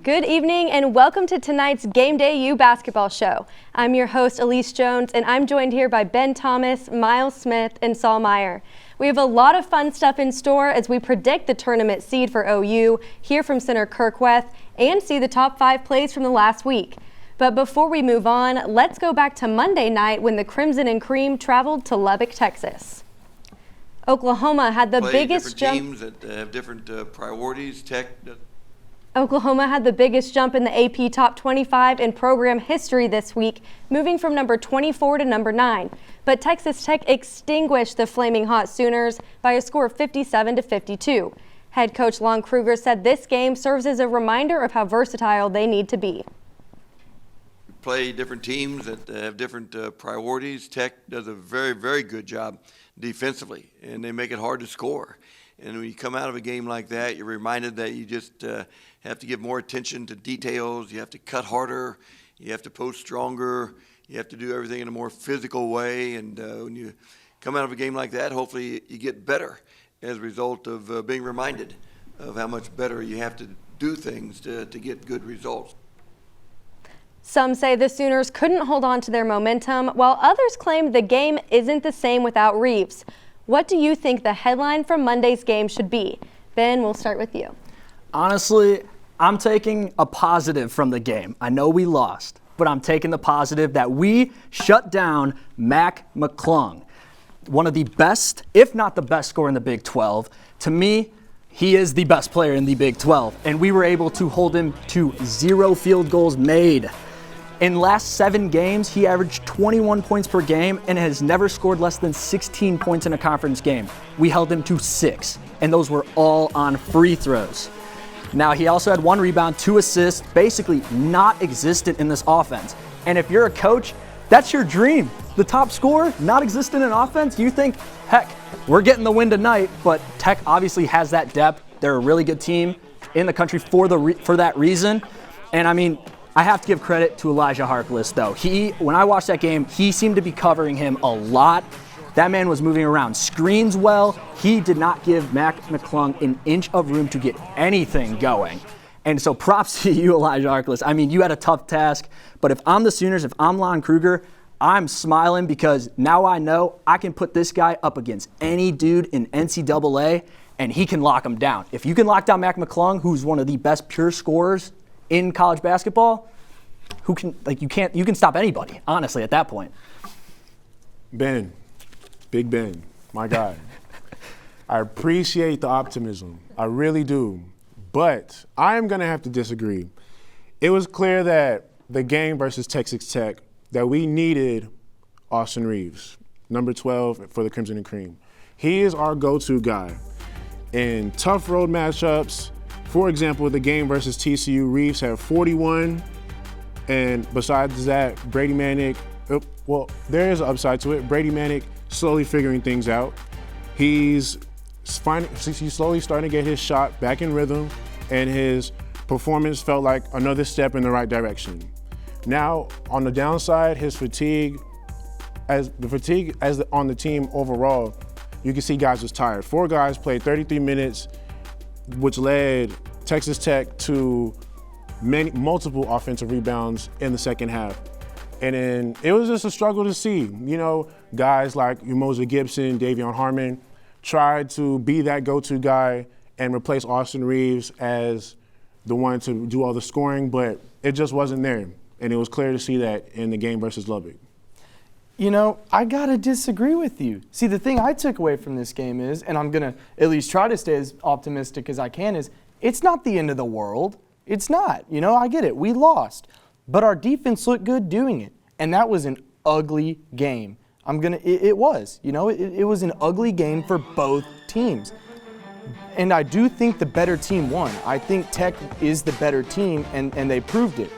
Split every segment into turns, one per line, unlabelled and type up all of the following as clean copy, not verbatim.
Good evening and welcome to tonight's GamedayU Basketball Show. I'm your host, Alyse Jones, and I'm joined here by Ben Thomas, Myles Smith, and Saul Meyer. We have a lot of fun stuff in store as we predict the tournament seed for OU, hear from center Kirk Weth, and see the top 5 plays from the last week. But before we move on, let's go back to Monday night when the Crimson and Cream traveled to Lubbock, Texas. Oklahoma had the biggest jump.
Teams that have different priorities.
Oklahoma had the biggest jump in the AP Top 25 in program history this week, moving from number 24 to number 9. But Texas Tech extinguished the Flaming Hot Sooners by a score of 57-52. Head coach Lon Kruger said this game serves as a reminder of how versatile they need to be.
Play different teams that have different priorities. Tech does a very, very good job defensively, and they make it hard to score. And when you come out of a game like that, you're reminded that you just have to give more attention to details. You have to cut harder. You have to post stronger. You have to do everything in a more physical way. And when you come out of a game like that, hopefully you get better as a result of being reminded of how much better you have to do things to get good results.
Some say the Sooners couldn't hold on to their momentum, while others claim the game isn't the same without Reeves. What do you think the headline from Monday's game should be? Ben, we'll start with you.
Honestly, I'm taking a positive from the game. I know we lost, but I'm taking the positive that we shut down Mac McClung, one of the best, if not the best scorer in the Big 12. To me, he is the best player in the Big 12, and we were able to hold him to 0 field goals made. In last 7 games, he averaged 21 points per game and has never scored less than 16 points in a conference game. We held him to 6, and those were all on free throws. Now, he also had 1 rebound, 2 assists, basically not existent in this offense. And if you're a coach, that's your dream. The top scorer, not existent in offense, you think, heck, we're getting the win tonight, but Tech obviously has that depth. They're a really good team in the country for that reason. And I mean, I have to give credit to Elijah Harkless, though. When I watched that game, he seemed to be covering him a lot. That man was moving around screens well. He did not give Mac McClung an inch of room to get anything going. And so props to you, Elijah Harkless. I mean, you had a tough task, but if I'm the Sooners, if I'm Lon Kruger, I'm smiling because now I know I can put this guy up against any dude in NCAA, and he can lock him down. If you can lock down Mac McClung, who's one of the best pure scorers in college basketball, you can stop anybody, honestly, at that point.
Ben, Big Ben, my guy. I appreciate the optimism. I really do. But I'm going to have to disagree. It was clear that the game versus Texas Tech, that we needed Austin Reeves, number 12 for the Crimson and Cream. He is our go-to guy. In tough road matchups, for example, the game versus TCU, Reeves had 41. And besides that, Brady Manick, well, there is an upside to it. Brady Manick slowly figuring things out. He's slowly starting to get his shot back in rhythm, and his performance felt like another step in the right direction. Now, on the downside, his fatigue, on the team overall, you can see guys was tired. 4 guys played 33 minutes, which led Texas Tech to multiple offensive rebounds in the second half. And then it was just a struggle to see. You know, guys like Umoja Gibson, Davion Harmon tried to be that go-to guy and replace Austin Reeves as the one to do all the scoring, but it just wasn't there. And it was clear to see that in the game versus Lubbock.
You know, I gotta disagree with you. See, the thing I took away from this game is, and I'm gonna at least try to stay as optimistic as I can, is it's not the end of the world. It's not. You know, I get it. We lost. But our defense looked good doing it. And that was an ugly game. It was. You know, it was an ugly game for both teams. And I do think the better team won. I think Tech is the better team, and they proved it.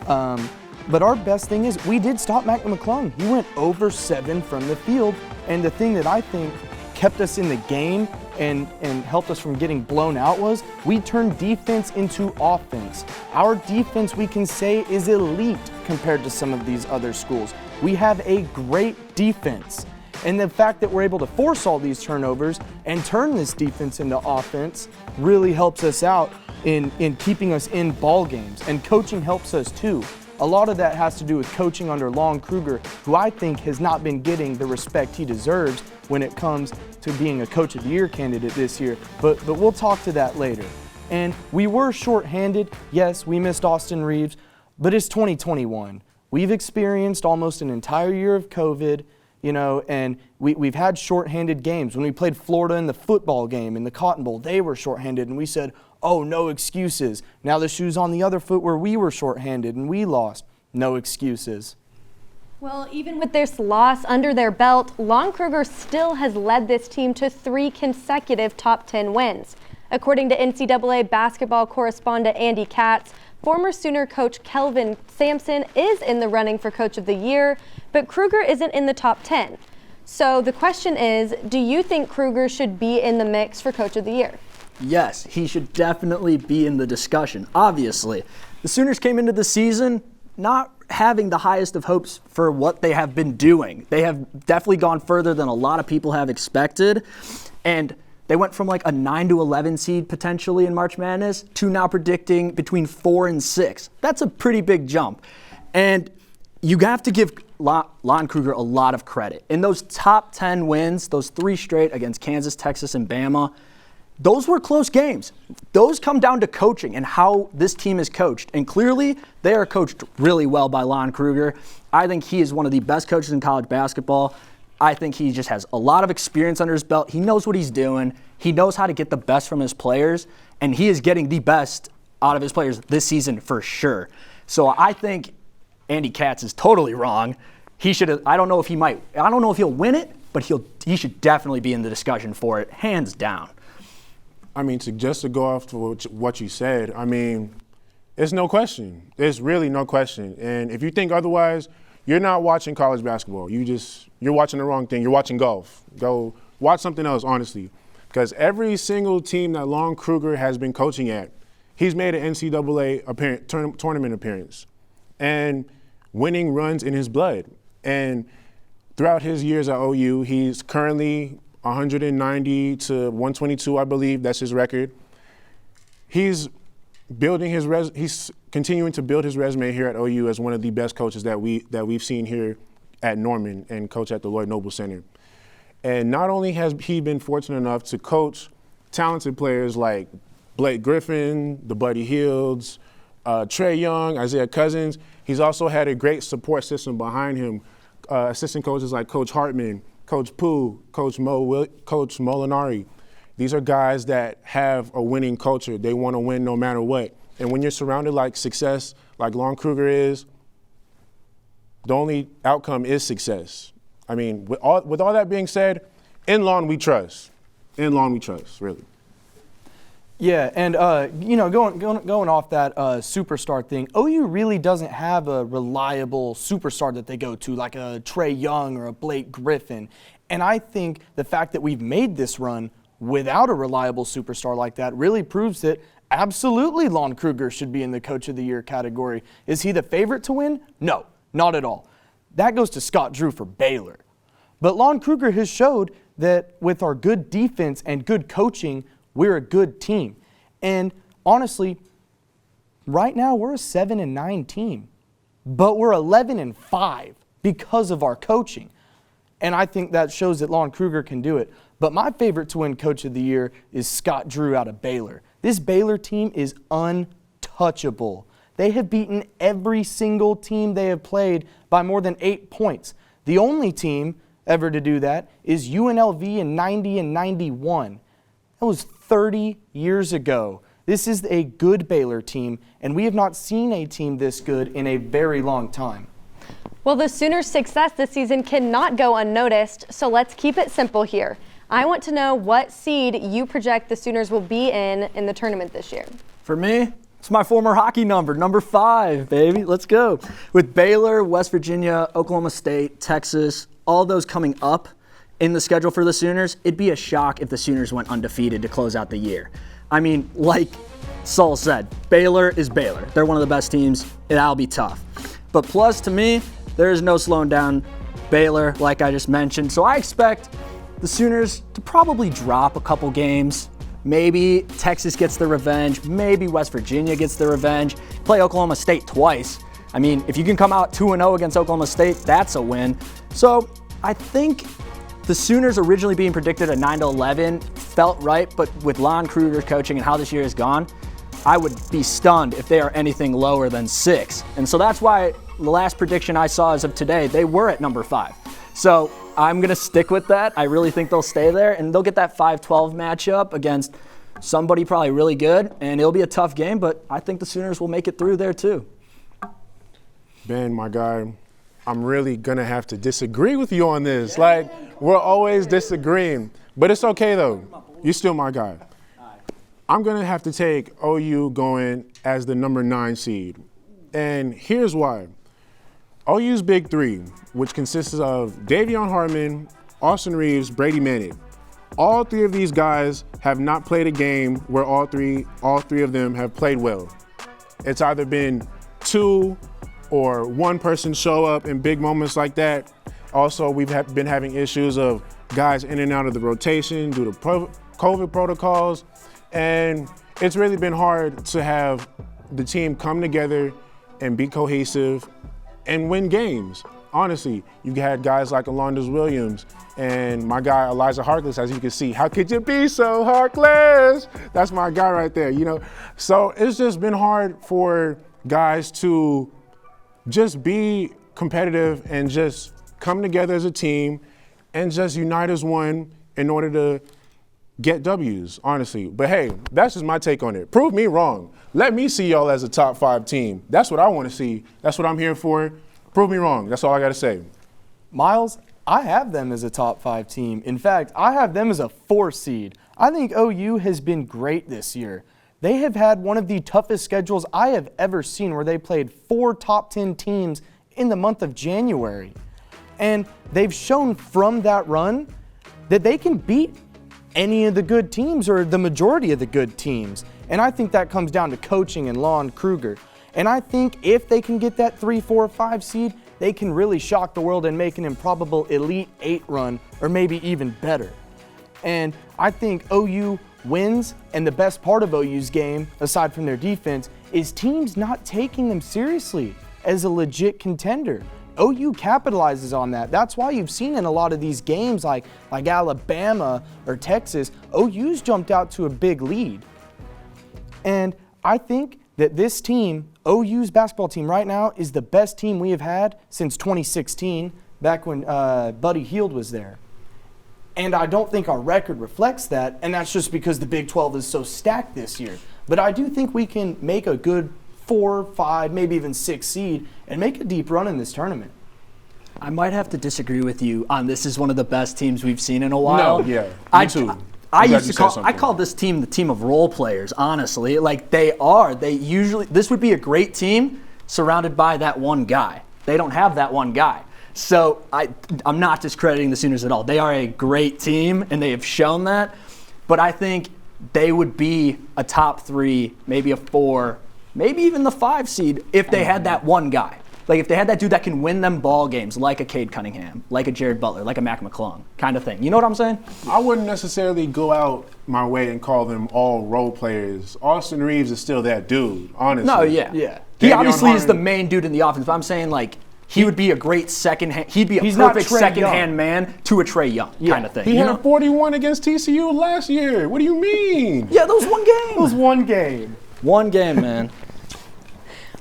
But our best thing is we did stop Mac McClung. He went over 7 from the field. And the thing that I think kept us in the game and helped us from getting blown out was we turned defense into offense. Our defense, we can say, is elite compared to some of these other schools. We have a great defense. And the fact that we're able to force all these turnovers and turn this defense into offense really helps us out. in keeping us in ball games, and coaching helps us too. A lot of that has to do with coaching under Lon Kruger, who I think has not been getting the respect he deserves when it comes to being a Coach of the Year candidate this year, but we'll talk to that later. And we were shorthanded. Yes, we missed Austin Reeves, but it's 2021. We've experienced almost an entire year of COVID, and we've had shorthanded games. When we played Florida in the football game, in the Cotton Bowl, they were shorthanded, and we said, oh, no excuses. Now the shoe's on the other foot where we were shorthanded and we lost. No excuses.
Well, even with this loss under their belt, Lon Kruger still has led this team to 3 consecutive top 10 wins. According to NCAA basketball correspondent Andy Katz, former Sooner coach Kelvin Sampson is in the running for Coach of the Year, but Kruger isn't in the top 10. So the question is, do you think Kruger should be in the mix for Coach of the Year?
Yes, he should definitely be in the discussion, obviously. The Sooners came into the season not having the highest of hopes for what they have been doing. They have definitely gone further than a lot of people have expected, and they went from like a 9 to 11 seed potentially in March Madness to now predicting between 4 and 6. That's a pretty big jump. And you have to give Lon Kruger a lot of credit. In those top 10 wins, those 3 straight against Kansas, Texas, and Bama, those were close games. Those come down to coaching and how this team is coached. And clearly, they are coached really well by Lon Kruger. I think he is one of the best coaches in college basketball. I think he just has a lot of experience under his belt. He knows what he's doing. He knows how to get the best from his players. And he is getting the best out of his players this season for sure. So I think Andy Katz is totally wrong. He should. I don't know if he'll win it, but he should definitely be in the discussion for it, hands down.
I mean, just to go off to what you said, I mean, it's no question. There's really no question. And if you think otherwise, you're not watching college basketball. You're watching the wrong thing. You're watching golf. Go watch something else, honestly. Because every single team that Lon Kruger has been coaching at, he's made an NCAA tournament appearance. And winning runs in his blood. And throughout his years at OU, he's currently 190 to 122, I believe. That's his record. He's continuing to build his resume here at OU as one of the best coaches that we've seen here at Norman and coach at the Lloyd Noble Center. And not only has he been fortunate enough to coach talented players like Blake Griffin, the Buddy Hields, Trey Young, Isaiah Cousins, he's also had a great support system behind him. Assistant coaches like Coach Hartman, Coach Pooh, Coach Molinari. These are guys that have a winning culture. They want to win no matter what. And when you're surrounded like success, like Lon Kruger is, the only outcome is success. I mean, with all that being said, in Lon we trust. In Lon we trust, really.
Yeah, and going off that superstar thing, OU really doesn't have a reliable superstar that they go to, like a Trey Young or a Blake Griffin. And I think the fact that we've made this run without a reliable superstar like that really proves that absolutely Lon Kruger should be in the Coach of the Year category. Is he the favorite to win? No, not at all. That goes to Scott Drew for Baylor. But Lon Kruger has showed that with our good defense and good coaching, we're a good team. And honestly, right now we're a 7-9 team, but we're 11-5 because of our coaching. And I think that shows that Lon Kruger can do it. But my favorite to win Coach of the Year is Scott Drew out of Baylor. This Baylor team is untouchable. They have beaten every single team they have played by more than 8 points. The only team ever to do that is UNLV in 90 and 91. That was 30 years ago. This is a good Baylor team, and we have not seen a team this good in a very long time.
Well, the Sooners' success this season cannot go unnoticed, so let's keep it simple here. I want to know what seed you project the Sooners will be in the tournament this year.
For me, it's my former hockey number 5, baby. Let's go. With Baylor, West Virginia, Oklahoma State, Texas, all those coming up in the schedule for the Sooners, it'd be a shock if the Sooners went undefeated to close out the year. I mean, like Saul said, Baylor is Baylor. They're one of the best teams. That'll be tough. But plus, to me, there is no slowing down Baylor, like I just mentioned. So I expect the Sooners to probably drop a couple games, Maybe Texas gets the revenge. Maybe West Virginia gets the revenge. Play Oklahoma State twice. I mean, if you can come out 2-0 against Oklahoma State, that's a win. So I think the Sooners originally being predicted at 9-11 felt right, but with Lon Kruger's coaching and how this year has gone, I would be stunned if they are anything lower than 6. And so that's why the last prediction I saw as of today, they were at number 5. So I'm going to stick with that. I really think they'll stay there, and they'll get that 5-12 matchup against somebody probably really good, and it'll be a tough game, but I think the Sooners will make it through there too.
Ben, my guy, I'm really going to have to disagree with you on this. Like, we're always disagreeing. But it's okay, though. You're still my guy. I'm going to have to take OU going as the number 9 seed. And here's why. OU's Big Three, which consists of Davion Harmon, Austin Reeves, Brady Manek. All 3 of these guys have not played a game where all three of them have played well. It's either been 2 or 1 person show up in big moments like that. Also, we've been having issues of guys in and out of the rotation due to COVID protocols. And it's really been hard to have the team come together and be cohesive and win games. Honestly, you've had guys like Alondas Williams and my guy Elijah Harkless, as you can see. How could you be so heartless? That's my guy right there, you know. So it's just been hard for guys to just be competitive and just come together as a team and just unite as one in order to get W's, honestly. But hey, that's just my take on it. Prove me wrong. Let me see y'all as a top 5 team. That's what I want to see. That's what I'm here for. Prove me wrong. That's all I got to say.
Myles, I have them as a top 5 team. In fact, I have them as a 4 seed. I think OU has been great this year. They have had one of the toughest schedules I have ever seen, where they played 4 top 10 teams in the month of January. And they've shown from that run that they can beat any of the good teams, or the majority of the good teams. And I think that comes down to coaching and Lon Kruger. And I think if they can get that 3, 4, 5 seed, they can really shock the world and make an improbable Elite 8 run, or maybe even better. And I think OU wins, and the best part of OU's game, aside from their defense, is teams not taking them seriously as a legit contender. OU capitalizes on that. That's why you've seen in a lot of these games like Alabama or Texas, OU's jumped out to a big lead. And I think that this team, OU's basketball team right now, is the best team we have had since 2016, back when Buddy Hield was there. And I don't think our record reflects that, and that's just because the Big 12 is so stacked this year. But I do think we can make a good 4, 5, maybe even 6 seed and make a deep run in this tournament.
I might have to disagree with you on this is one of the best teams we've seen in a while.
No, yeah,
me
too.
I called this team the team of role players, honestly. Like, they are. This would be a great team surrounded by that one guy. They don't have that one guy. So I'm not discrediting the Sooners at all. They are a great team, and they have shown that. But I think they would be a top 3, maybe a 4, maybe even the 5 seed if they had that one guy. Like, if they had that dude that can win them ball games, like a Cade Cunningham, like a Jared Butler, like a Mac McClung kind of thing. You know what I'm saying?
I wouldn't necessarily go out my way and call them all role players. Austin Reeves is still that dude, honestly.
No, yeah. He
Davion
obviously is the
Harmon.
main dude in the offense, but I'm saying, like, he would be a great second-hand. He'd be a
He's not
perfect
Trae
second-hand man to a Trae Young kind of thing.
He
you
had
know?
41 against TCU last year. What do you mean?
Yeah, that was one game.
It was one game.
One game, man.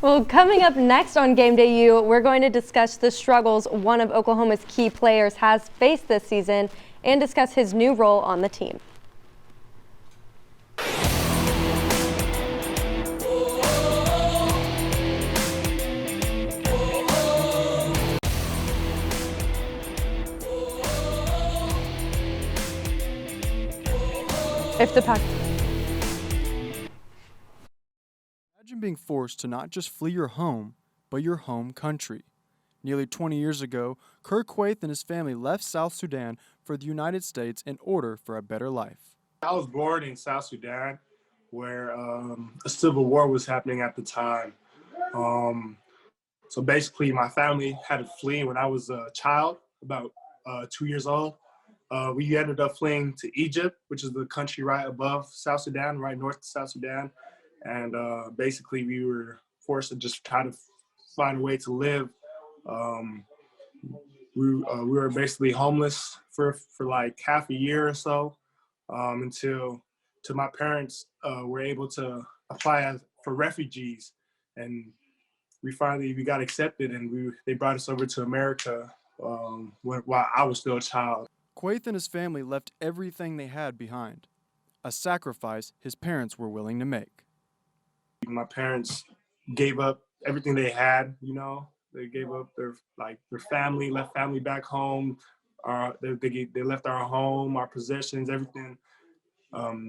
Well, coming up next on Game Day U, we're going to discuss the struggles one of Oklahoma's key players has faced this season and discuss his new role on the team. If the Pac-
Imagine being forced to not just flee your home, but your home country. Nearly 20 years ago, Kirk Quaith and his family left South Sudan for the United States in order for a better life.
I was born in South Sudan, where a civil war was happening at the time. So basically, my family had to flee when I was a child, about 2 years old. we ended up fleeing to Egypt, which is the country right above South Sudan, right north of South Sudan. And basically we were forced to just try to find a way to live. We were basically homeless for like half a year or so, until my parents were able to apply for refugees, and we got accepted, and they brought us over to America while I was still a child.
Quaith and his family left everything they had behind, a sacrifice his parents were willing to make.
My parents gave up everything they had, you know. They gave up their family, left family back home. They left our home, our possessions, everything,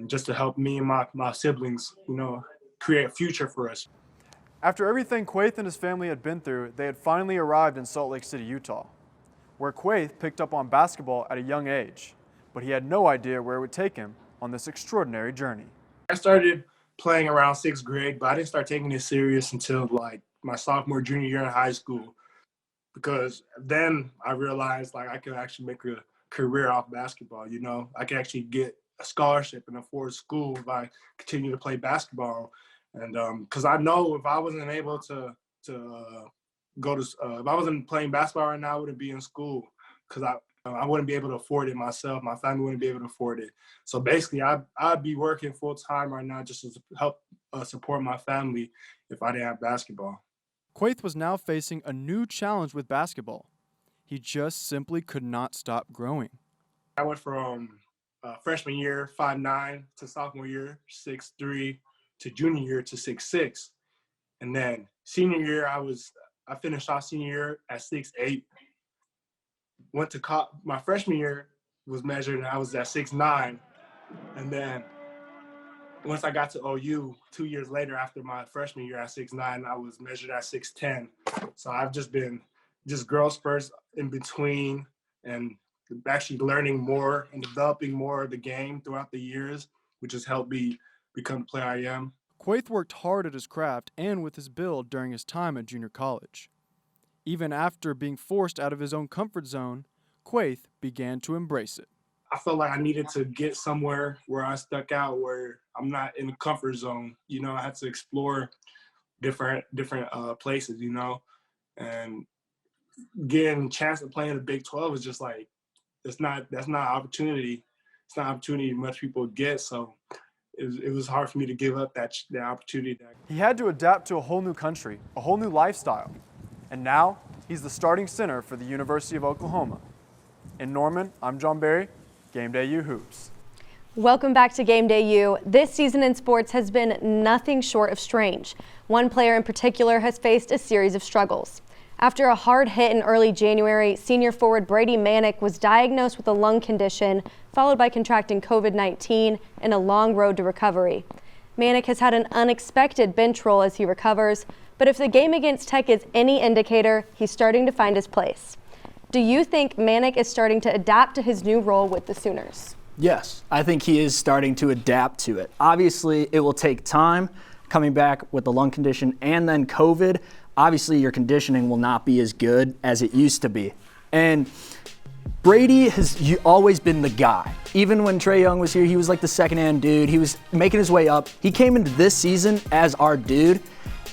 just to help me and my siblings, you know, create a future for us.
After everything Quaith and his family had been through, they had finally arrived in Salt Lake City, Utah, where Quaith picked up on basketball at a young age, but he had no idea where it would take him on this extraordinary journey.
I started playing around 6th grade, but I didn't start taking it serious until like my sophomore, junior year in high school, because then I realized like I could actually make a career off basketball. You know, I could actually get a scholarship and afford school if I continue to play basketball. And because I know if I wasn't able to go to, if I wasn't playing basketball right now, I wouldn't be in school, because I wouldn't be able to afford it myself. My family wouldn't be able to afford it. So basically, I'd be working full time right now just to help support my family if I didn't have basketball.
Quaith was now facing a new challenge with basketball. He just simply could not stop growing.
I went from freshman year 5'9" to sophomore year 6'3" to junior year to 6'6", and then senior year I finished off senior year at 6'8". Went to my freshman year was measured and I was at 6'9", and then once I got to OU 2 years later after my freshman year at 6'9", I was measured at 6'10". So I've just been growth spurts in between and actually learning more and developing more of the game throughout the years, which has helped me become the player I am.
Quaith worked hard at his craft and with his build during his time at junior college. Even after being forced out of his own comfort zone, Quaith began to embrace it.
I felt like I needed to get somewhere where I stuck out, where I'm not in the comfort zone. You know, I had to explore different places, you know, and getting a chance to play in the Big 12 is just like, that's not an opportunity. It's not an opportunity much people get. So it was hard for me to give up that opportunity.
He had to adapt to a whole new country, a whole new lifestyle. And now he's the starting center for the University of Oklahoma. In Norman, I'm John Barry, GamedayU Hoops.
Welcome back to GamedayU. This season in sports has been nothing short of strange. One player in particular has faced a series of struggles. After a hard hit in early January, senior forward Brady Manek was diagnosed with a lung condition, followed by contracting COVID-19 and a long road to recovery. Manek has had an unexpected bench role as he recovers, but if the game against Tech is any indicator, he's starting to find his place. Do you think Manek is starting to adapt to his new role with the Sooners?
Yes, I think he is starting to adapt to it. Obviously, it will take time coming back with the lung condition and then COVID. Obviously, your conditioning will not be as good as it used to be. And Brady has always been the guy. Even when Trae Young was here, he was like the second-hand dude. He was making his way up. He came into this season as our dude,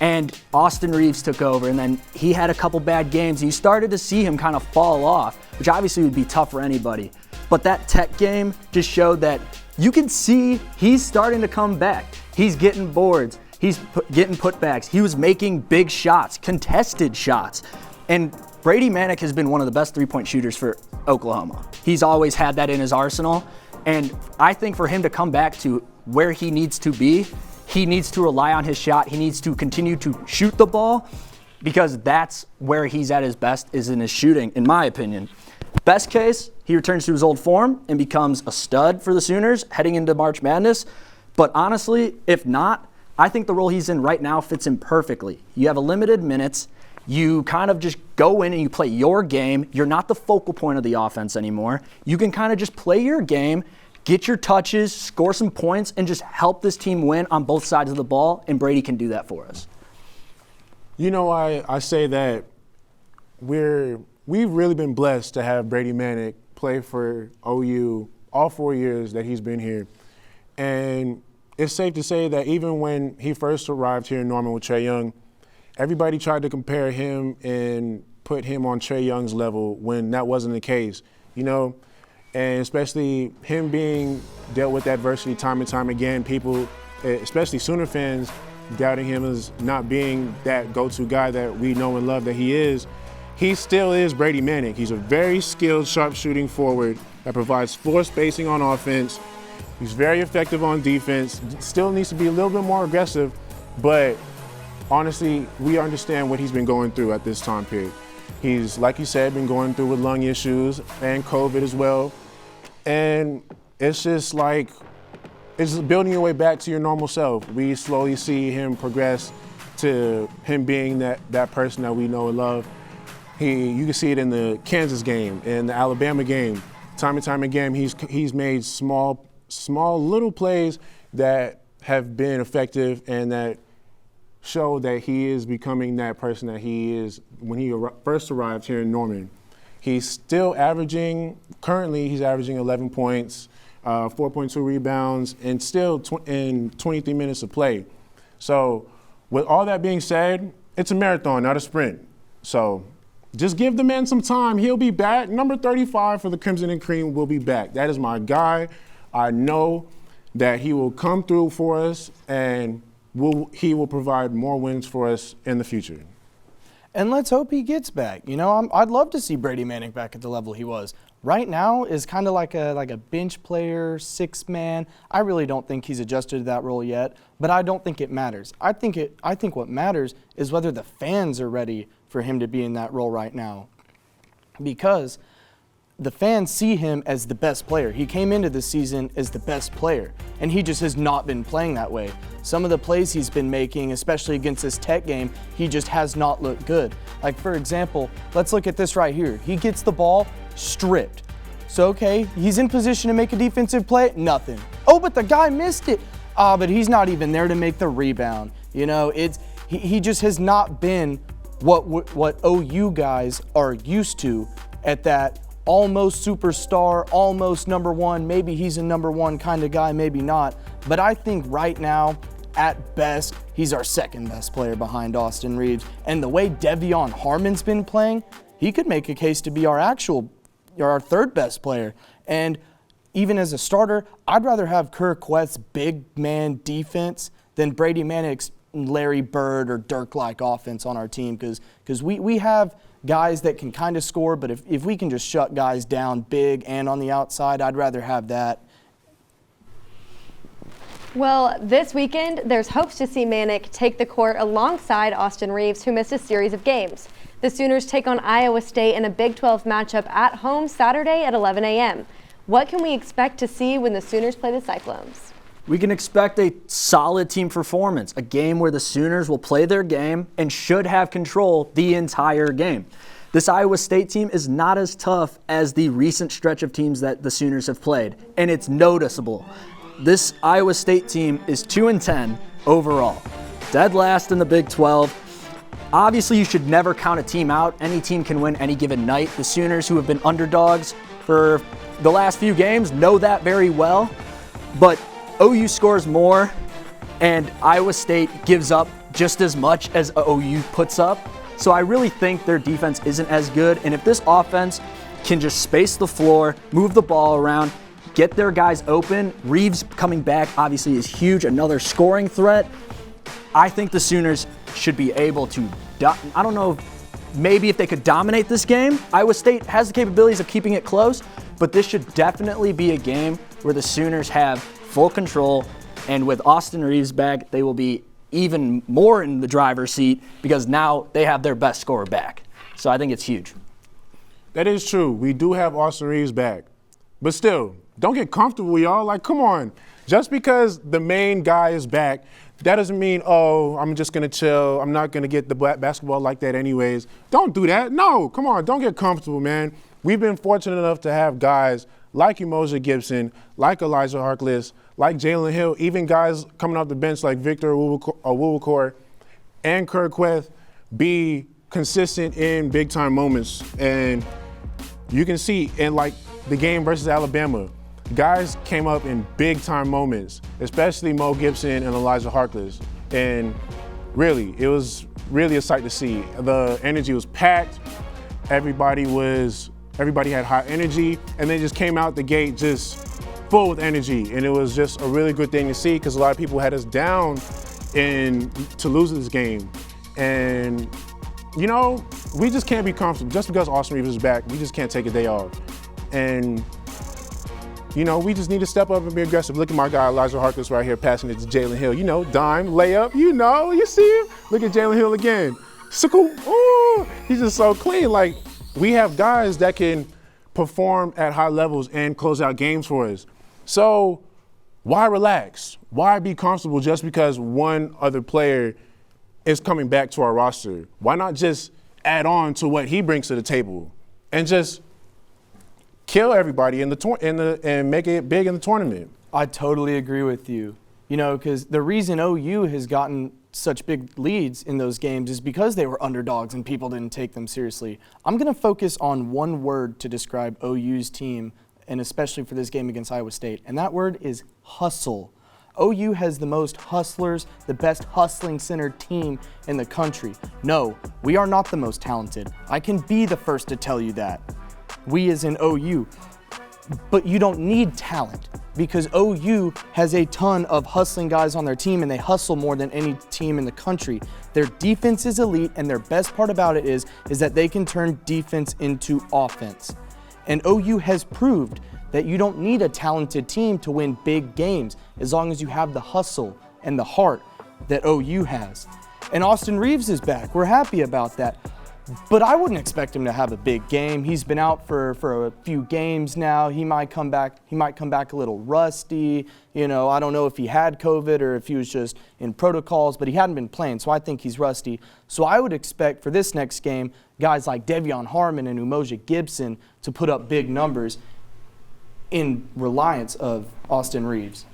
and Austin Reeves took over, and then he had a couple bad games. You started to see him kind of fall off, which obviously would be tough for anybody. But that Tech game just showed that you can see he's starting to come back. He's getting boards. He's getting putbacks. He was making big shots, contested shots. And Brady Manek has been one of the best three-point shooters for Oklahoma. He's always had that in his arsenal. And I think for him to come back to where he needs to be, he needs to rely on his shot. He needs to continue to shoot the ball, because that's where he's at his best, is in his shooting, in my opinion. Best case, he returns to his old form and becomes a stud for the Sooners heading into March Madness. But honestly, if not, I think the role he's in right now fits him perfectly. You have a limited minutes. You kind of just go in and you play your game. You're not the focal point of the offense anymore. You can kind of just play your game, get your touches, score some points, and just help this team win on both sides of the ball, and Brady can do that for us.
You know, I say that we've really been blessed to have Brady Manek play for OU all 4 years that he's been here. And it's safe to say that even when he first arrived here in Norman with Trae Young, everybody tried to compare him and put him on Trae Young's level when that wasn't the case, you know? And especially him being dealt with adversity time and time again, people, especially Sooner fans, doubting him as not being that go-to guy that we know and love that he is. He still is Brady Manick. He's a very skilled, sharp-shooting forward that provides floor spacing on offense. He's very effective on defense. Still needs to be a little bit more aggressive, but honestly, we understand what he's been going through at this time period. He's, like you said, been going through with lung issues and COVID as well. And it's just like, it's building your way back to your normal self. We slowly see him progress to him being that person that we know and love. You can see it in the Kansas game, in the Alabama game. Time and time again, he's made small little plays that have been effective and that show that he is becoming that person that he is when he first arrived here in Norman. He's still currently he's averaging 11 points, 4.2 rebounds, and still in 23 minutes of play. So with all that being said, it's a marathon, not a sprint. So just give the man some time. He'll be back. Number 35 for the Crimson and Cream will be back. That is my guy. I know that he will come through for us, and he will provide more wins for us in the future.
And let's hope he gets back. You know, I'd love to see Brady Manick back at the level he was. Right now is kind of like a bench player, six man. I really don't think he's adjusted to that role yet, but I don't think it matters. I think what matters is whether the fans are ready for him to be in that role right now, because the fans see him as the best player. He came into the season as the best player, and he just has not been playing that way. Some of the plays he's been making, especially against this Tech game, he just has not looked good. Like, for example, let's look at this right here. He gets the ball stripped. So, okay, he's in position to make a defensive play, nothing. Oh, but the guy missed it. But he's not even there to make the rebound. You know, he just has not been what OU guys are used to at that almost superstar, almost number one. Maybe he's a number one kind of guy, maybe not. But I think right now, at best, he's our second best player behind Austin Reeves. And the way Devion Harmon's been playing, he could make a case to be our third best player. And even as a starter, I'd rather have Kerr Queth's big man defense than Brady Manick's Larry Bird or Dirk-like offense on our team, because we have guys that can kind of score, but if we can just shut guys down big and on the outside, I'd rather have that.
Well, this weekend, there's hopes to see Manick take the court alongside Austin Reeves, who missed a series of games. The Sooners take on Iowa State in a Big 12 matchup at home Saturday at 11 a.m. What can we expect to see when the Sooners play the Cyclones?
We can expect a solid team performance, a game where the Sooners will play their game and should have control the entire game. This Iowa State team is not as tough as the recent stretch of teams that the Sooners have played, and it's noticeable. This Iowa State team is 2-10 overall, dead last in the Big 12. Obviously, you should never count a team out. Any team can win any given night. The Sooners, who have been underdogs for the last few games, know that very well, but OU scores more, and Iowa State gives up just as much as OU puts up. So I really think their defense isn't as good, and if this offense can just space the floor, move the ball around, get their guys open, Reeves coming back obviously is huge, another scoring threat. I think the Sooners should be able to, I don't know, maybe if they could dominate this game. Iowa State has the capabilities of keeping it close, but this should definitely be a game where the Sooners have full control, and with Austin Reeves back, they will be even more in the driver's seat because now they have their best scorer back. So I think it's huge.
That is true. We do have Austin Reeves back. But still, don't get comfortable, y'all. Like, come on. Just because the main guy is back, that doesn't mean, oh, I'm just going to chill. I'm not going to get the basketball like that anyways. Don't do that. No, come on. Don't get comfortable, man. We've been fortunate enough to have guys like Umoja Gibson, like Elijah Harkless, like Jalen Hill, even guys coming off the bench like Victor Awuwakor and Kerr Queth be consistent in big-time moments. And You can see in like the game versus Alabama, guys came up in big time moments, especially Mo Gibson and Elijah Harkless. And really, it was really a sight to see. The energy was packed. Everybody had high energy, and they just came out the gate just full with energy. And it was just a really good thing to see because a lot of people had us down to lose this game. And you know, we just can't be comfortable. Just because Austin Reeves is back, we just can't take a day off. And you know, we just need to step up and be aggressive. Look at my guy, Elijah Harkless, right here, passing it to Jalen Hill. You know, dime, layup, you know, you see him? Look at Jalen Hill again. So cool. Ooh, he's just so clean. Like, we have guys that can perform at high levels and close out games for us. So why relax? Why be comfortable just because one other player is coming back to our roster? Why not just add on to what he brings to the table and just kill everybody and make it big in the tournament?
I totally agree with you. You know, because the reason OU has gotten such big leads in those games is because they were underdogs and people didn't take them seriously. I'm going to focus on one word to describe OU's team, and especially for this game against Iowa State, and that word is hustle. OU has the most hustlers, the best hustling center team in the country. No, we are not the most talented. I can be the first to tell you that. We as in OU. But you don't need talent because OU has a ton of hustling guys on their team and they hustle more than any team in the country. Their defense is elite and their best part about it is that they can turn defense into offense. And OU has proved that you don't need a talented team to win big games as long as you have the hustle and the heart that OU has. And Austin Reeves is back. We're happy about that. But I wouldn't expect him to have a big game. He's been out for a few games now. He might come back a little rusty. You know, I don't know if he had COVID or if he was just in protocols, but he hadn't been playing, so I think he's rusty. So I would expect for this next game, guys like Devion Harmon and Umoja Gibson to put up big numbers in reliance of Austin Reeves.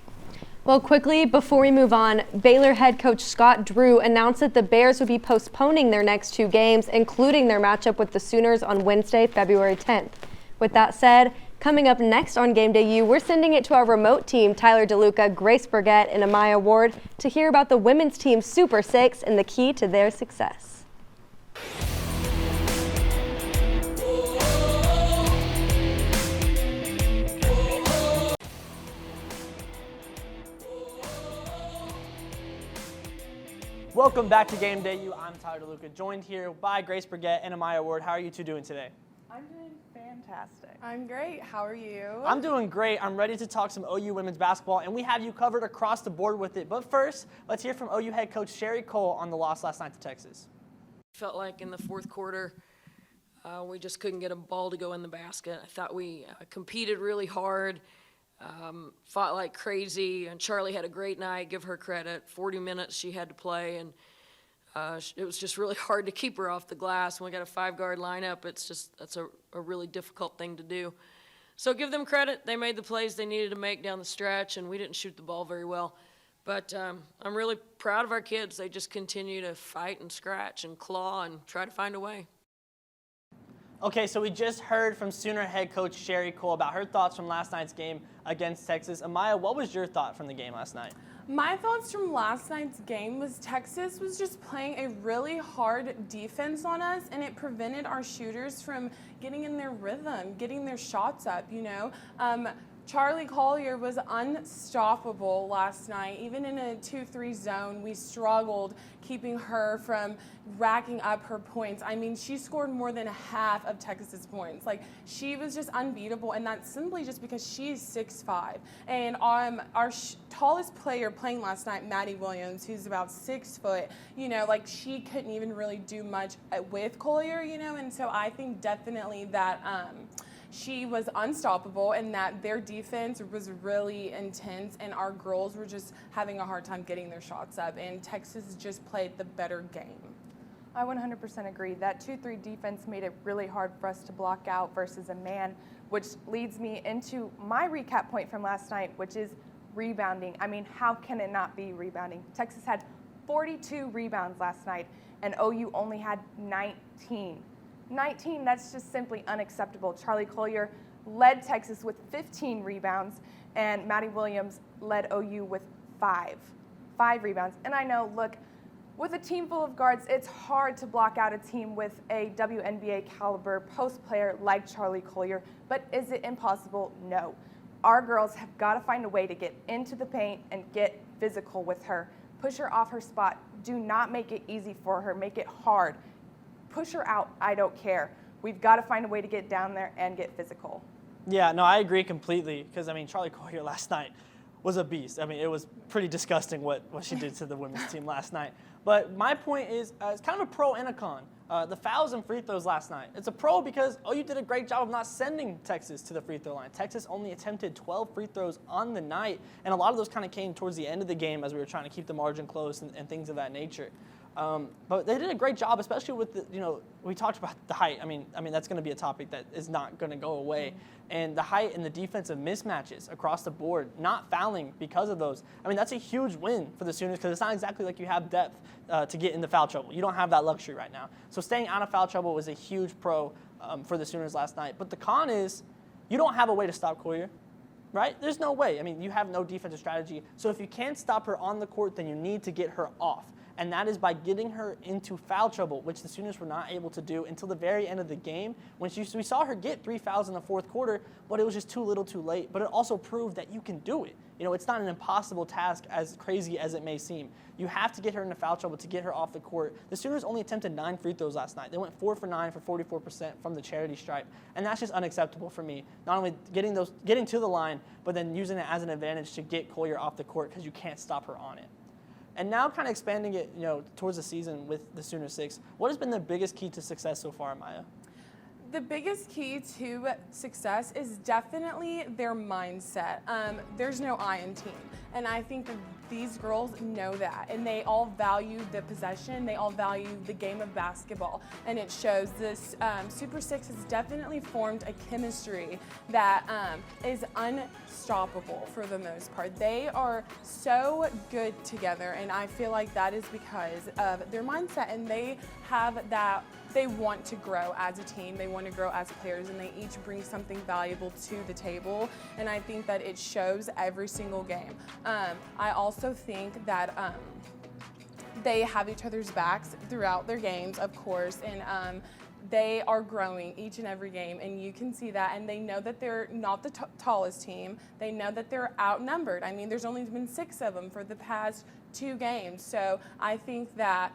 Well, quickly, before we move on, Baylor head coach Scott Drew announced that the Bears would be postponing their next 2 games, including their matchup with the Sooners on Wednesday, February 10th. With that said, coming up next on Game Day U, we're sending it to our remote team, Tyler DeLuca, Grace Burget, and Amaya Ward, to hear about the women's team Super Six and the key to their success.
Welcome back to Game Day U. I'm Tyler DeLuca, joined here by Grace Burget and Amaya Ward. How are you two doing today?
I'm doing fantastic. I'm great. How are you?
I'm doing great. I'm ready to talk some OU women's basketball, and we have you covered across the board with it. But first, let's hear from OU head coach Sherry Cole on the loss last night to Texas.
Felt like in the fourth quarter, we just couldn't get a ball to go in the basket. I thought we competed really hard. Fought like crazy, and Charlie had a great night, give her credit. 40 minutes she had to play, and it was just really hard to keep her off the glass. When we got a 5-guard lineup, that's a really difficult thing to do. So give them credit. They made the plays they needed to make down the stretch, and we didn't shoot the ball very well. But I'm really proud of our kids. They just continue to fight and scratch and claw and try to find a way.
Okay, so we just heard from Sooner head coach Sherry Cole about her thoughts from last night's game against Texas. Amaya, what was your thought from the game last night?
My thoughts from last night's game was Texas was just playing a really hard defense on us, and it prevented our shooters from getting in their rhythm, getting their shots up, you know. Charlie Collier was unstoppable last night. Even in a 2-3 zone, we struggled keeping her from racking up her points. I mean, she scored more than half of Texas's points. Like, she was just unbeatable, and that's simply just because she's 6'5". And our tallest player playing last night, Maddie Williams, who's about 6 foot, you know, like, she couldn't even really do much with Collier, you know, and so I think definitely that she was unstoppable and that their defense was really intense and our girls were just having a hard time getting their shots up, and Texas just played the better game.
I 100% agree. That 2-3 defense made it really hard for us to block out versus a man, which leads me into my recap point from last night, which is rebounding. I mean, how can it not be rebounding? Texas had 42 rebounds last night and OU only had 19. 19, that's just simply unacceptable. Charlie Collier led Texas with 15 rebounds, and Maddie Williams led OU with 5 rebounds. And I know, look, with a team full of guards, it's hard to block out a team with a WNBA caliber post player like Charlie Collier, but is it impossible? No. Our girls have got to find a way to get into the paint and get physical with her. Push her off her spot. Do not make it easy for her. Make it hard. Push her out. I don't care. We've got to find a way to get down there and get physical.
Yeah, no, I agree completely because, I mean, Charlie Collier last night was a beast. I mean, it was pretty disgusting what she did to the women's team last night. But my point is, it's kind of a pro and a con. The fouls and free throws last night. It's a pro because OU did a great job of not sending Texas to the free throw line. Texas only attempted 12 free throws on the night, and a lot of those kind of came towards the end of the game as we were trying to keep the margin close and things of that nature. But they did a great job, especially with the, we talked about the height. I mean that's going to be a topic that is not going to go away. And the height and the defensive mismatches across the board, not fouling because of those. I mean, that's a huge win for the Sooners because it's not exactly like you have depth to get into foul trouble. You don't have that luxury right now. So staying out of foul trouble was a huge pro for the Sooners last night. But the con is you don't have a way to stop Collier. Right? There's no way. I mean, you have no defensive strategy. So if you can't stop her on the court, then you need to get her off. And that is by getting her into foul trouble, which the Sooners were not able to do until the very end of the game. When we saw her get 3 fouls in the fourth quarter, but it was just too little too late. But it also proved that you can do it. It's not an impossible task, as crazy as it may seem. You have to get her into foul trouble to get her off the court. The Sooners only attempted 9 free throws last night. They went 4 for 9 for 44% from the charity stripe. And that's just unacceptable for me. Not only getting to the line, but then using it as an advantage to get Collier off the court because you can't stop her on it. And now kind of expanding it, towards the season with the Sooner 6, what has been the biggest key to success so far, Amaya?
The biggest key to success is definitely their mindset. There's no I in team. And I think that these girls know that. And they all value the possession. They all value the game of basketball. And it shows this Super 6 has definitely formed a chemistry that is unstoppable for the most part. They are so good together. And I feel like that is because of their mindset. And they have that. They want to grow as a team, they want to grow as players, and they each bring something valuable to the table, and I think that it shows every single game. I also think that they have each other's backs throughout their games, of course, and they are growing each and every game, and you can see that, and they know that they're not the tallest team. They know that they're outnumbered. I mean, there's only been 6 of them for the past 2 games, so I think that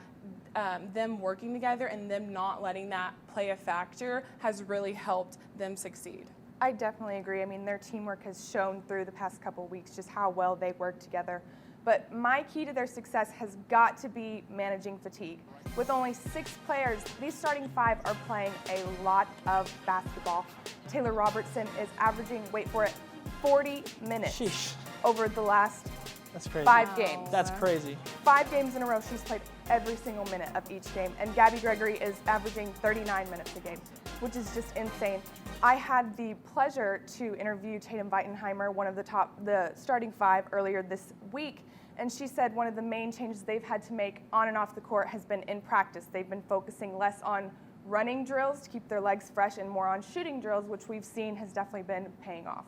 them working together and them not letting that play a factor has really helped them succeed.
I definitely agree. I mean, their teamwork has shown through the past couple of weeks just how well they work together. But my key to their success has got to be managing fatigue. With only 6 players, these starting 5 are playing a lot of basketball. Taylor Robertson is averaging, wait for it, 40 minutes over the last
That's crazy.
5 games.
That's crazy.
5 games in a row, she's played every single minute of each game. And Gabby Gregory is averaging 39 minutes a game, which is just insane. I had the pleasure to interview Tatum Weitenheimer, one of the starting 5 earlier this week. And she said one of the main changes they've had to make on and off the court has been in practice. They've been focusing less on running drills to keep their legs fresh and more on shooting drills, which we've seen has definitely been paying off.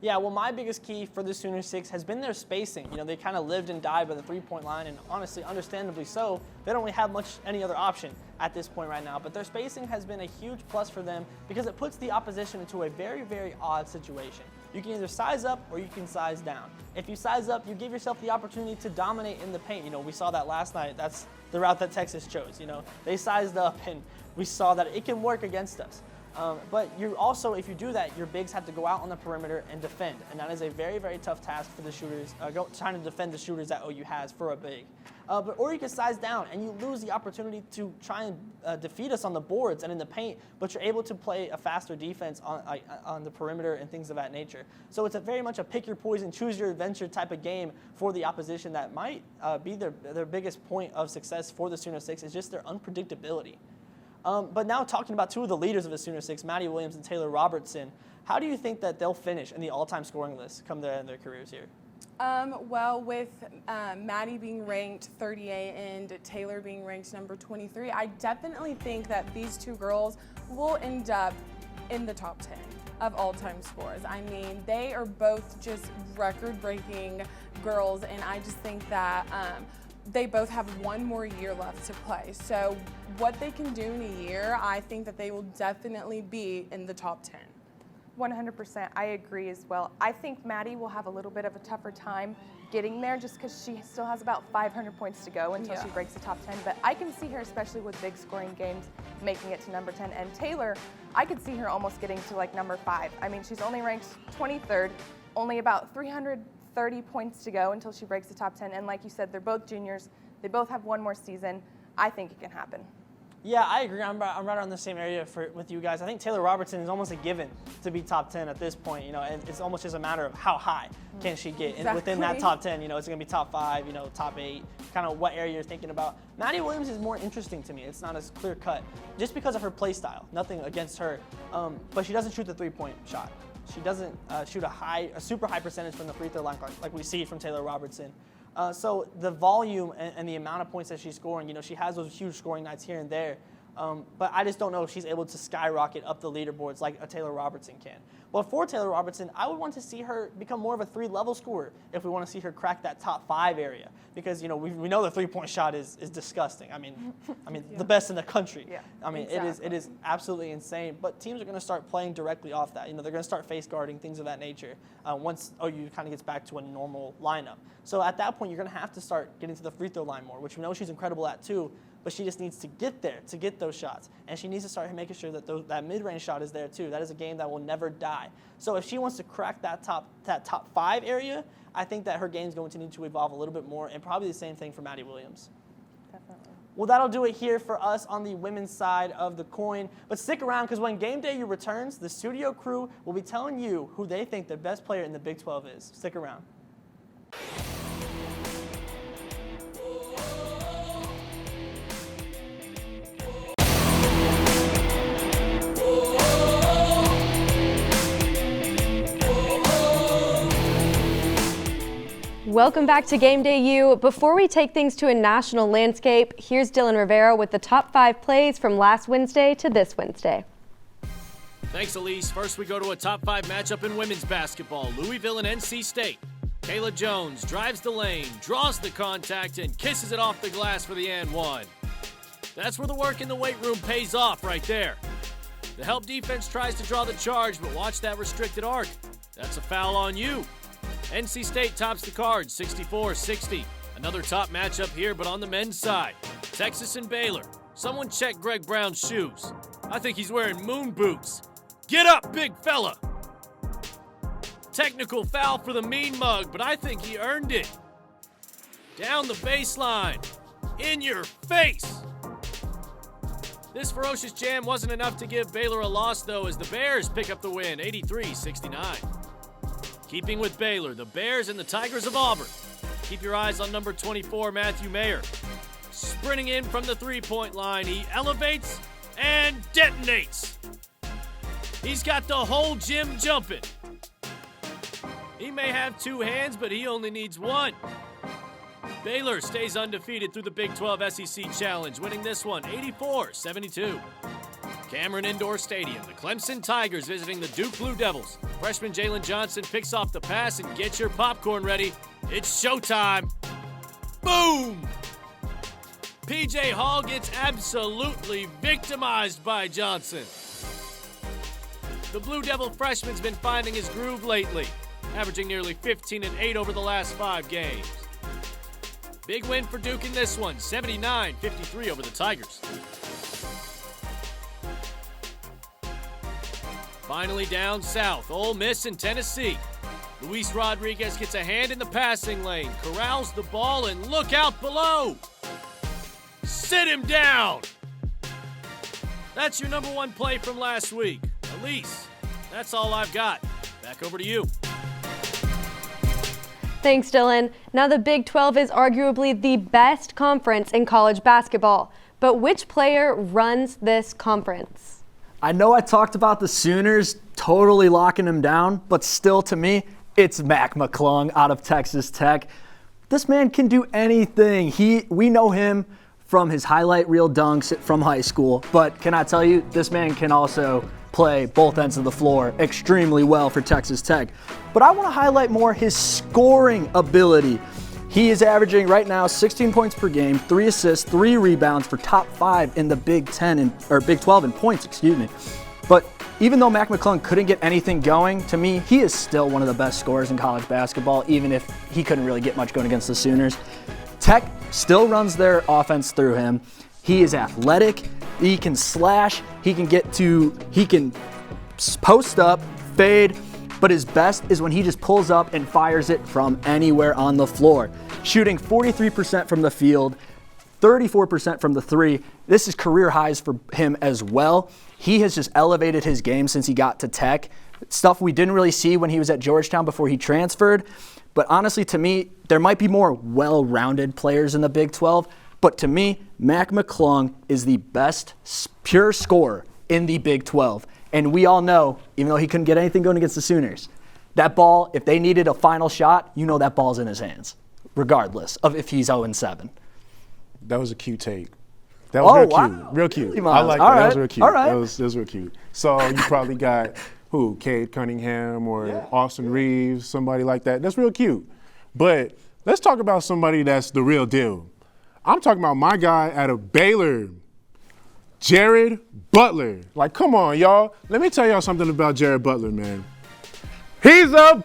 Yeah, well, my biggest key for the Sooner 6 has been their spacing. They kind of lived and died by the three-point line, and honestly, understandably so. They don't really have any other option at this point right now. But their spacing has been a huge plus for them because it puts the opposition into a very, very odd situation. You can either size up or you can size down. If you size up, you give yourself the opportunity to dominate in the paint. We saw that last night. That's the route that Texas chose. They sized up, and we saw that it can work against us. But you also, if you do that, your bigs have to go out on the perimeter and defend. And that is a very, very tough task for the shooters, trying to defend the shooters that OU has for a big. Or you can size down and you lose the opportunity to try and defeat us on the boards and in the paint, but you're able to play a faster defense on the perimeter and things of that nature. So it's very much a pick your poison, choose your adventure type of game for the opposition that might be their biggest point of success for the Sooner 6 is just their unpredictability. But now talking about 2 of the leaders of the Sooner 6, Maddie Williams and Taylor Robertson, how do you think that they'll finish in the all-time scoring list come the end of their careers here?
Well, with Maddie being ranked 38 and Taylor being ranked number 23, I definitely think that these two girls will end up in the top 10 of all-time scores. I mean, they are both just record-breaking girls, and I just think that they both have one more year left to play. So what they can do in a year, I think that they will definitely be in the top 10.
100%, I agree as well. I think Maddie will have a little bit of a tougher time getting there just because she still has about 500 points to go until she breaks the top 10. But I can see her, especially with big scoring games, making it to number 10. And Taylor, I could see her almost getting to like number 5. I mean, she's only ranked 23rd, only about 330 points to go until she breaks the top 10. And like you said, they're both juniors. They both have one more season. I think it can happen.
Yeah, I agree. I'm right around the same area with you guys. I think Taylor Robertson is almost a given to be top 10 at this point. You know, and it's almost just a matter of how high can she get within that top 10. You know, it's going to be top 5, you know, top 8, kind of what area you're thinking about. Maddie Williams is more interesting to me. It's not as clear cut just because of her play style. Nothing against her, but she doesn't shoot the three-point shot. She doesn't shoot a super high percentage from the free throw line like we see from Taylor Robertson. So the volume and the amount of points that she's scoring, you know, she has those huge scoring nights here and there. But I just don't know if she's able to skyrocket up the leaderboards like a Taylor Robertson can. Well, for Taylor Robertson, I would want to see her become more of a 3-level scorer if we want to see her crack that top 5 area. Because, you know, we know the three-point shot is disgusting. I mean, the best in the country.
Yeah,
I mean, it is absolutely insane. But teams are going to start playing directly off that. You know, they're going to start face guarding, things of that nature, once OU kind of gets back to a normal lineup. So at that point, you're going to have to start getting to the free throw line more, which we know she's incredible at too. But she just needs to get there to get those shots. And she needs to start making sure that that mid-range shot is there too. That is a game that will never die. So if she wants to crack that top 5 area, I think that her game is going to need to evolve a little bit more, and probably the same thing for Maddie Williams.
Definitely.
Well, that'll do it here for us on the women's side of the coin. But stick around, because when GamedayU returns, the studio crew will be telling you who they think the best player in the Big 12 is. Stick around.
Welcome back to GamedayU. Before we take things to a national landscape, here's Dylan Rivera with the top 5 plays from last Wednesday to this Wednesday.
Thanks, Alyse. First, we go to a top 5 matchup in women's basketball. Louisville and NC State. Alyse Jones drives the lane, draws the contact, and kisses it off the glass for the and one. That's where the work in the weight room pays off right there. The help defense tries to draw the charge, but watch that restricted arc. That's a foul on you. NC State tops the card, 64-60. Another top matchup here, but on the men's side. Texas and Baylor. Someone check Greg Brown's shoes. I think he's wearing moon boots. Get up, big fella! Technical foul for the mean mug, but I think he earned it. Down the baseline. In your face! This ferocious jam wasn't enough to give Baylor a loss, though, as the Bears pick up the win, 83-69. Keeping with Baylor, the Bears and the Tigers of Auburn. Keep your eyes on number 24, Matthew Mayer. Sprinting in from the three-point line, he elevates and detonates. He's got the whole gym jumping. He may have 2 hands, but he only needs 1. Baylor stays undefeated through the Big 12 SEC Challenge, winning this one 84-72. Cameron Indoor Stadium, the Clemson Tigers visiting the Duke Blue Devils. Freshman Jalen Johnson picks off the pass, and get your popcorn ready. It's showtime. Boom! PJ Hall gets absolutely victimized by Johnson. The Blue Devil freshman's been finding his groove lately, averaging nearly 15 and 8 over the last 5 games. Big win for Duke in this one, 79-53 over the Tigers. Finally down south, Ole Miss and Tennessee. Luis Rodriguez gets a hand in the passing lane, corrals the ball, and look out below. Sit him down. That's your number 1 play from last week. Alyse, that's all I've got. Back over to you.
Thanks, Dylan. Now the Big 12 is arguably the best conference in college basketball. But which player runs this conference?
I know I talked about the Sooners totally locking them down, but still, to me, It's Mac McClung out of Texas Tech. This man can do anything. We know him from his highlight reel dunks from high school, but can I tell you, this man can also play both ends of the floor extremely well for Texas Tech. But I want to highlight more his scoring ability. He is averaging right now 16 points per game, 3 assists, 3 rebounds for top 5 in the Big 12 in points, But even though Mac McClung couldn't get anything going, to me, he is still one of the best scorers in college basketball, even if he couldn't really get much going against the Sooners. Tech still runs their offense through him. He is athletic. He can slash. He can post up, fade, but his best is when he just pulls up and fires it from anywhere on the floor. Shooting 43% from the field, 34% from the three. This is career highs for him as well. He has just elevated his game since he got to Tech. Stuff we didn't really see when he was at Georgetown before he transferred. But honestly, to me, there might be more well-rounded players in the Big 12. But to me, Mac McClung is the best pure scorer in the Big 12. And we all know, even though he couldn't get anything going against the Sooners, that ball, if they needed a final shot, you know that ball's in his hands, regardless of if he's 0-7.
That was a cute take. That was real cute. I like that.
Right.
That was real cute.
All right.
That was real cute. So you probably got who? Cade Cunningham or Austin Reeves, somebody like that. That's real cute. But let's talk about somebody that's the real deal. I'm talking about my guy out of Baylor, Jared Butler. Like, come on, y'all. Let me tell y'all something about Jared Butler, man. He's a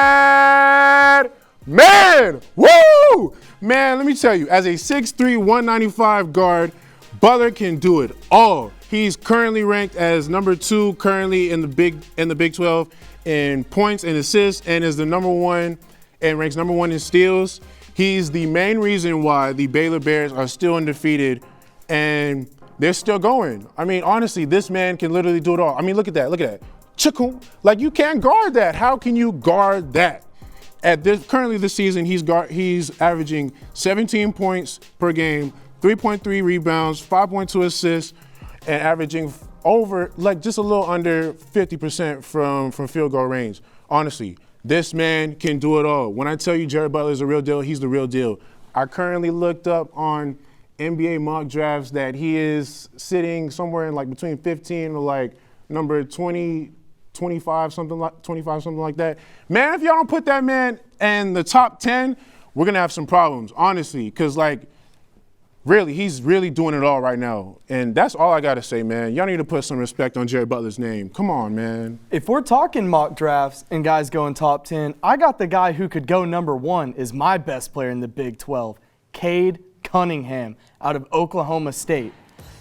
bad man. Woo! Man, let me tell you, as a 6'3", 195 guard, Butler can do it all. He's currently ranked as number 2 currently in the Big 12 in points and assists, and is the number 1 and ranks number 1 in steals. He's the main reason why the Baylor Bears are still undefeated and they're still going. I mean, honestly, this man can literally do it all. I mean, look at that. Chikum. Like, you can't guard that. How can you guard that? Currently this season, he's averaging 17 points per game, 3.3 rebounds, 5.2 assists, and averaging over, like, just a little under 50% from field goal range. Honestly, this man can do it all. When I tell you Jared Butler is the real deal, he's the real deal. I currently looked up on NBA mock drafts that he is sitting somewhere in like between 15 or like number 20, 25, something like that. Man, if y'all don't put that man in the top 10, we're gonna have some problems, honestly, because like, really, he's really doing it all right now. And that's all I gotta say, man. Y'all need to put some respect on Jared Butler's name. Come on, man.
If we're talking mock drafts and guys going top 10, I got the guy who could go number 1 is my best player in the Big 12, Cade Cunningham out of Oklahoma State.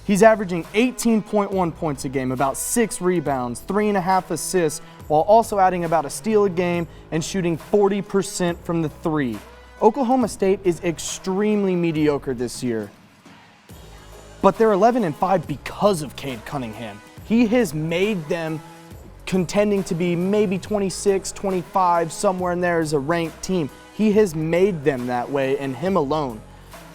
He's averaging 18.1 points a game, about 6 rebounds, 3.5 assists, while also adding about a steal a game and shooting 40% from the 3. Oklahoma State is extremely mediocre this year, but they're 11-5 because of Cade Cunningham. He has made them contending to be maybe 26, 25, somewhere in there as a ranked team. He has made them that way, and him alone.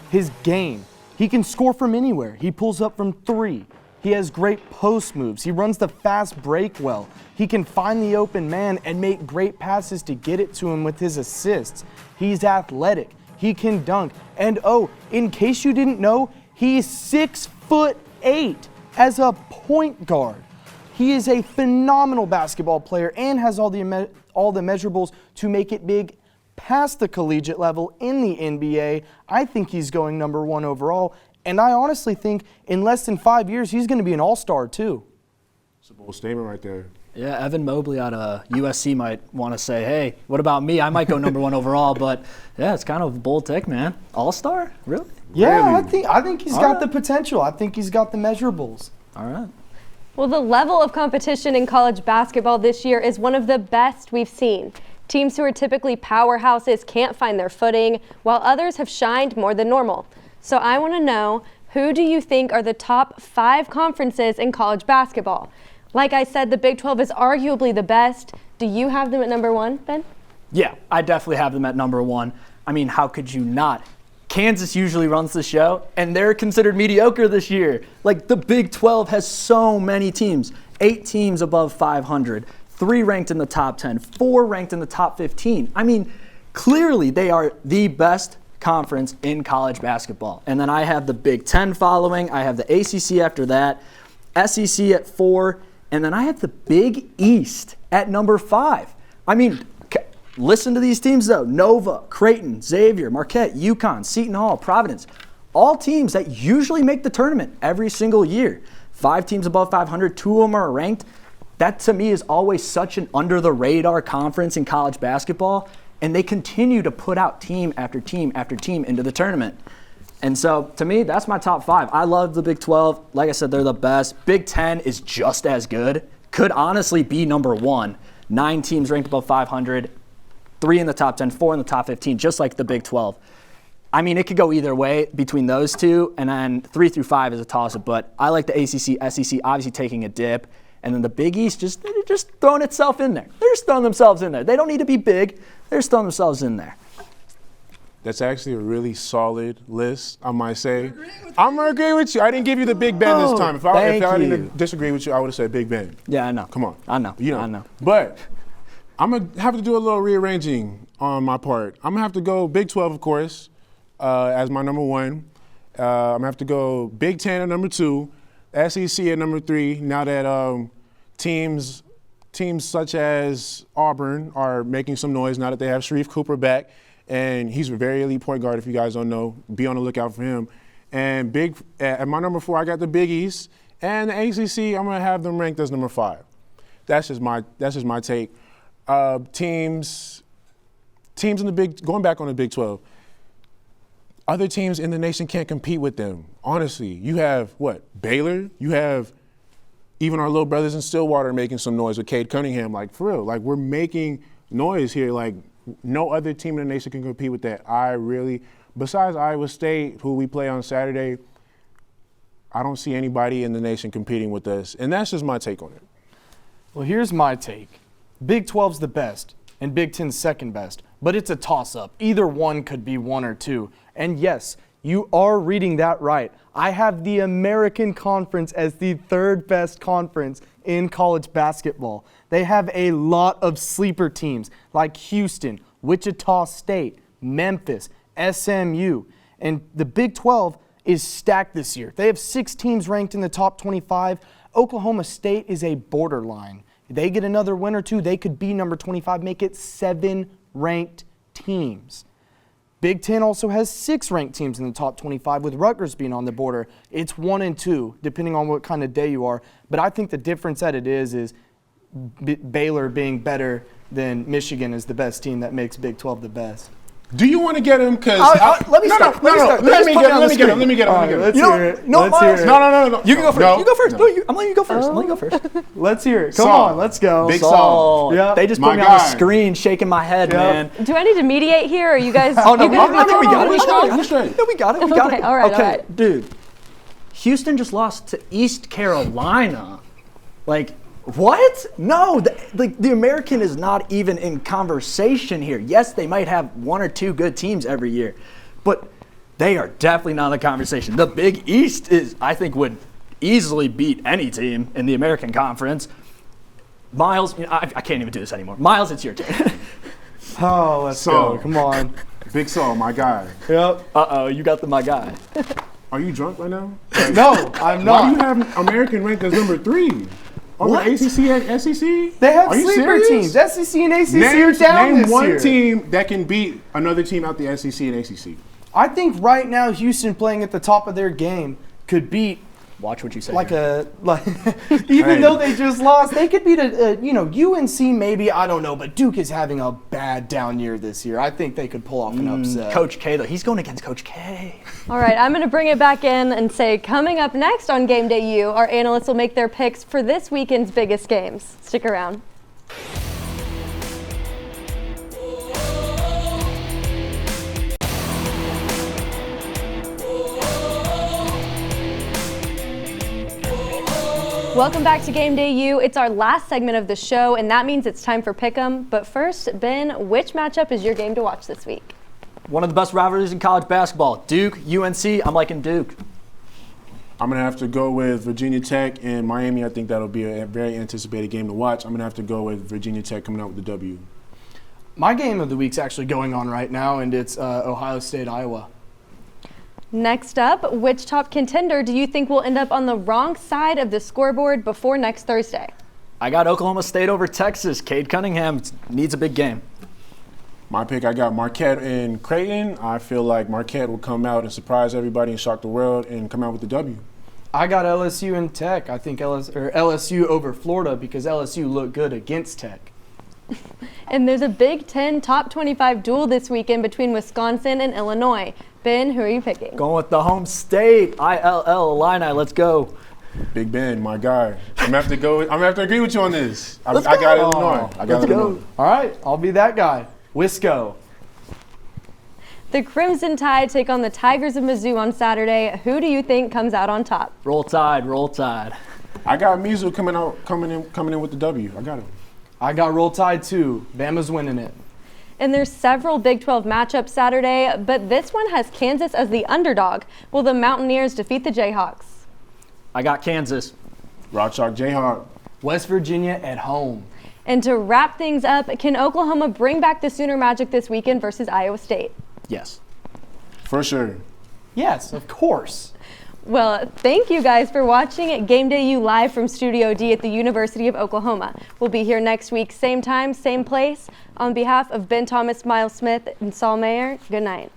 His game, he can score from anywhere. He pulls up from 3. He has great post moves. He runs the fast break well. He can find the open man and make great passes to get it to him with his assists. He's athletic. He can dunk. And in case you didn't know, he's 6'8" as a point guard. He is a phenomenal basketball player and has all the measurables to make it big past the collegiate level in the NBA. I think he's going number 1 overall, and I honestly think in less than 5 years he's going to be an all-star too.
It's a bold statement right there.
Yeah, Evan Mobley out of USC might want to say, hey, what about me? I might go number 1 overall, but yeah, it's kind of a bold take, man. All-star? Really?
Yeah,
Really?
I think he's got the potential. I think he's got the measurables.
All right.
Well, the level of competition in college basketball this year is one of the best we've seen. Teams who are typically powerhouses can't find their footing, while others have shined more than normal. So I want to know, who do you think are the top 5 conferences in college basketball? Like I said, the Big 12 is arguably the best. Do you have them at number 1, Ben?
Yeah, I definitely have them at number 1. I mean, how could you not? Kansas usually runs the show, and they're considered mediocre this year. Like, the Big 12 has so many teams, 8 teams above 500, 3 ranked in the top 10, 4 ranked in the top 15. I mean, clearly they are the best conference in college basketball. And then I have the Big Ten following. I have the ACC after that, SEC at 4, and then I have the Big East at number 5. I mean, listen to these teams though. Nova, Creighton, Xavier, Marquette, UConn, Seton Hall, Providence. All teams that usually make the tournament every single year. 5 teams above 500, 2 of them are ranked. That to me is always such an under-the-radar conference in college basketball, and they continue to put out team after team after team into the tournament. And so, to me, that's my top 5. I love the Big 12. Like I said, they're the best. Big 10 is just as good. Could honestly be number 1. 9 teams ranked above 500, 3 in the top 10, 4 in the top 15, just like the Big 12. I mean, it could go either way between those two, and then 3 through 5 is a toss-up. But I like the ACC, SEC obviously taking a dip, and then the Big East they're just throwing itself in there. They're just throwing themselves in there. They don't need to be big. They're just throwing themselves in there.
That's actually a really solid list, I might say. I'm going to agree with you. I didn't give you the Big Ben this time. If I didn't disagree with you, I would have said Big Ben.
Yeah, I know.
Come on.
I know.
You know.
I know.
But I'm going to have to do a little rearranging on my part. I'm going to have to go Big 12, of course, as my number 1. I'm going to have to go Big 10 at number 2, SEC at number 3, now that teams such as Auburn are making some noise now that they have Sharif Cooper back. And he's a very elite point guard, if you guys don't know. Be on the lookout for him. And at my number 4, I got the Big East. And the ACC, I'm going to have them ranked as number 5. That's just my take. Teams in the going back on the Big 12, other teams in the nation can't compete with them. Honestly, you have, Baylor? You have even our little brothers in Stillwater making some noise with Cade Cunningham. Like, for real, like, we're making noise here. Like, no other team in the nation can compete with that. Besides Iowa State, who we play on Saturday, I don't see anybody in the nation competing with us. And that's just my take on it.
Well, here's my take. Big 12's the best, and Big 10's second best. But it's a toss-up. Either one could be 1 or 2. And yes, you are reading that right. I have the American Conference as the 3rd best conference in college basketball. They have a lot of sleeper teams like Houston, Wichita State, Memphis, SMU. And the Big 12 is stacked this year. They have 6 teams ranked in the top 25. Oklahoma State is a borderline. They get another win or 2, they could be number 25, make it 7 ranked teams. Big 10 also has 6 ranked teams in the top 25, with Rutgers being on the border. It's 1 and 2, depending on what kind of day you are. But I think the difference that it is Baylor being better than Michigan is the best team that makes Big 12 the best.
Do you want to get him? Because
let me start.
Let me get him.
Let's hear it.
No. You can go first.
No.
You go first.
No.
I'm letting you go first. I'm letting you go first.
Let's hear it. Come
Saul.
on, let's go.
Big Saul.
Yeah.
They just
My
put me on
guy.
the screen shaking my head, man.
Do I need to mediate here, or you guys?
Oh, no,
you guys
I think we got it.
We got it.
We got it.
Okay, all right.
Okay, dude. Houston just lost to East Carolina. Like, what? No, the American is not even in conversation here. Yes, they might have 1 or 2 good teams every year, but they are definitely not in the conversation. The Big East I think, would easily beat any team in the American Conference. Myles, I can't even do this anymore. Myles, it's your turn.
Oh, let's go. Come on.
Big Saul, my guy.
Yep.
Uh-oh, you got my guy.
Are you drunk right now?
No, I'm
Why do
not.
you have American ranked as number 3? Over
What?
ACC and SEC?
They have
Are you
sleeper
serious?
teams. SEC and ACC are down
Name
this
one
year.
team that can beat another team out the SEC and ACC.
I think right now Houston playing at the top of their game could beat
Watch what you say.
even though they just lost, they could beat UNC maybe, I don't know, but Duke is having a bad down year this year. I think they could pull off an upset.
Coach K, though, he's going against Coach K.
All right, I'm going to bring it back in and say, coming up next on Game Day U, our analysts will make their picks for this weekend's biggest games. Stick around. Welcome back to Game Day U. It's our last segment of the show, and that means it's time for Pick'em. But first, Ben, which matchup is your game to watch this week?
One of the best rivalries in college basketball. Duke, UNC, I'm liking Duke.
I'm going to have to go with Virginia Tech and Miami. I think that'll be a very anticipated game to watch. I'm going to have to go with Virginia Tech coming out with the W.
My game of the week's actually going on right now, and it's Ohio State, Iowa.
Next up, which top contender do you think will end up on the wrong side of the scoreboard before next Thursday?
I got Oklahoma State over Texas. Cade Cunningham needs a big game.
My pick, I got Marquette and Creighton. I feel like Marquette will come out and surprise everybody and shock the world and come out with the W.
I got LSU and Tech. I think LSU over Florida because LSU looked good against Tech.
And there's a Big Ten top 25 duel this weekend between Wisconsin and Illinois. Ben, who are you picking?
Going with the home state, ILL Illini. Let's go.
Big Ben, my guy. I'm gonna have to agree with you on this. I got Illinois. I got Illinois.
All right, I'll be that guy. Wisco.
The Crimson Tide take on the Tigers of Mizzou on Saturday. Who do you think comes out on top?
Roll Tide, Roll Tide.
I got Mizzou coming in with the W. I got him.
I got Roll Tide too. Bama's winning it.
And there's several Big 12 matchups Saturday, but this one has Kansas as the underdog. Will the Mountaineers defeat the Jayhawks?
I got Kansas.
Rock Chalk Jayhawk.
West Virginia at home.
And to wrap things up, can Oklahoma bring back the Sooner Magic this weekend versus Iowa State?
Yes.
For sure.
Yes, of course.
Well, thank you guys for watching Game Day U live from Studio D at the University of Oklahoma. We'll be here next week, same time, same place. On behalf of Ben Thomas, Myles Smith, and Saul Mayer, good night.